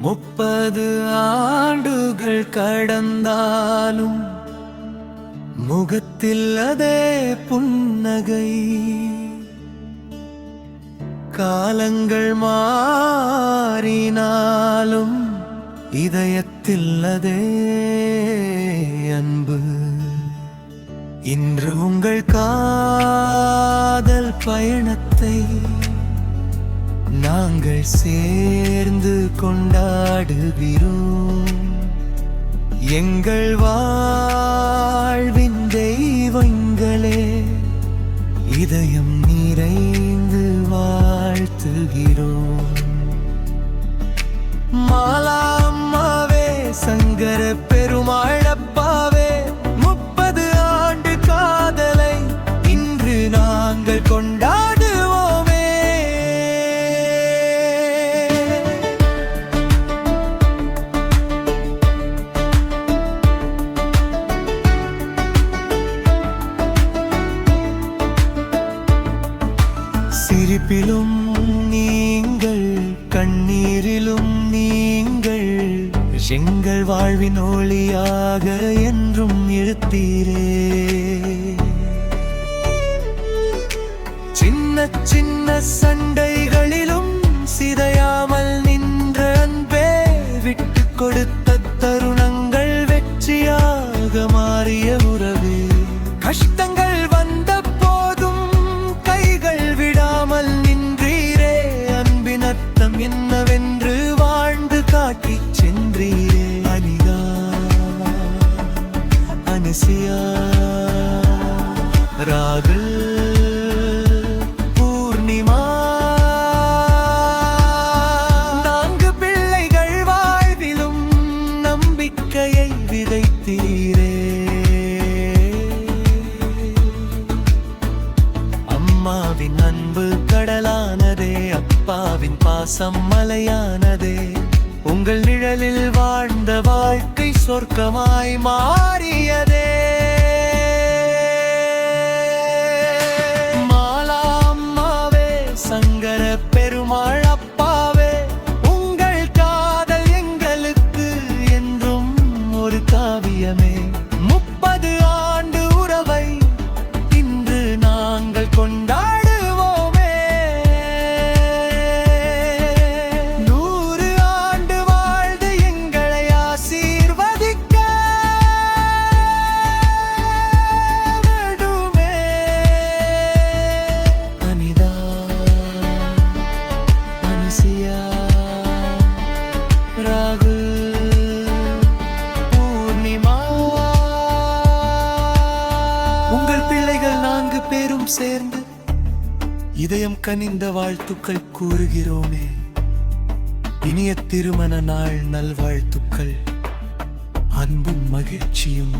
30 ஆண்டுகள் கடந்தாலும் முகத்தில் அதே புன்னகை. காலங்கள் மாறினாலும் இதயத்தில் அதே அன்பு. இன்று உங்கள் காதல் பயணத்தை நாங்கள் சேர்ந்து கொண்டாடுகிறோம். எங்கள் வாழ்வின் தெய்வங்களே, இதயம் நிறைந்து வாழ்த்துகிறோம். மாலா அம்மாவே, சங்கர பெருமாள் அப்பாவே, 30 ஆண்டு காதலை இன்று நாங்கள் கொண்டாடுவோமே. சிரிப்பிலும் நீங்கள், கண்ணீரிலும் நீங்கள், எங்கள் வாழ்வின் ஒளியாக என்றும் இருத்தீரே. சின்ன சின்ன சண்டைகளிலும் சிதையாமல் நின்ற அன்பே, விட்டு கொடுத்த தருணங்கள் வெற்றியாக மாறிய உறவே. கஷ்டங்கள் வந்த போதும் கைகள் விடாமல் நின்றீரே. அன்பின் அர்த்தம் என்னவென்று வாழ்ந்து காட்டி சென்றீரே. அனிதா, அனசியா, ராகுல், பூர்ணிமா, 4 பிள்ளைகள் வாழ்விலும் நம்பிக்கையை விதைத்தீரே. அம்மாவின் அன்பு கடலானதே, அப்பாவின் பாசம் மலையானதே. உங்கள் நிழலில் வாழ்ந்த வாழ்க்கை சொர்க்கமாய் மாறியதே. மாலா அம்மாவே, சங்கர பெருமாள் அப்பாவே, உங்கள் காதல் எங்களுக்கு என்றும் ஒரு காவியமே. 30 ஆண்டு உறவை இன்று நாங்கள் கொண்டாடுவோமே. 100 ஆண்டு வாழ்ந்து எங்களை ஆசீர்வதிக்க வேண்டுமே. அனிதா, அனசியா, ராகுல், பூர்ணிமா, உங்கள் பிள்ளைகள் 4 பேரும் சேர்ந்து இதயம் கனிந்த வாழ்த்துக்கள் கூறுகிறோமே. இனிய திருமண நாள் நல்வாழ்த்துக்கள். அன்பும் மகிழ்ச்சியும்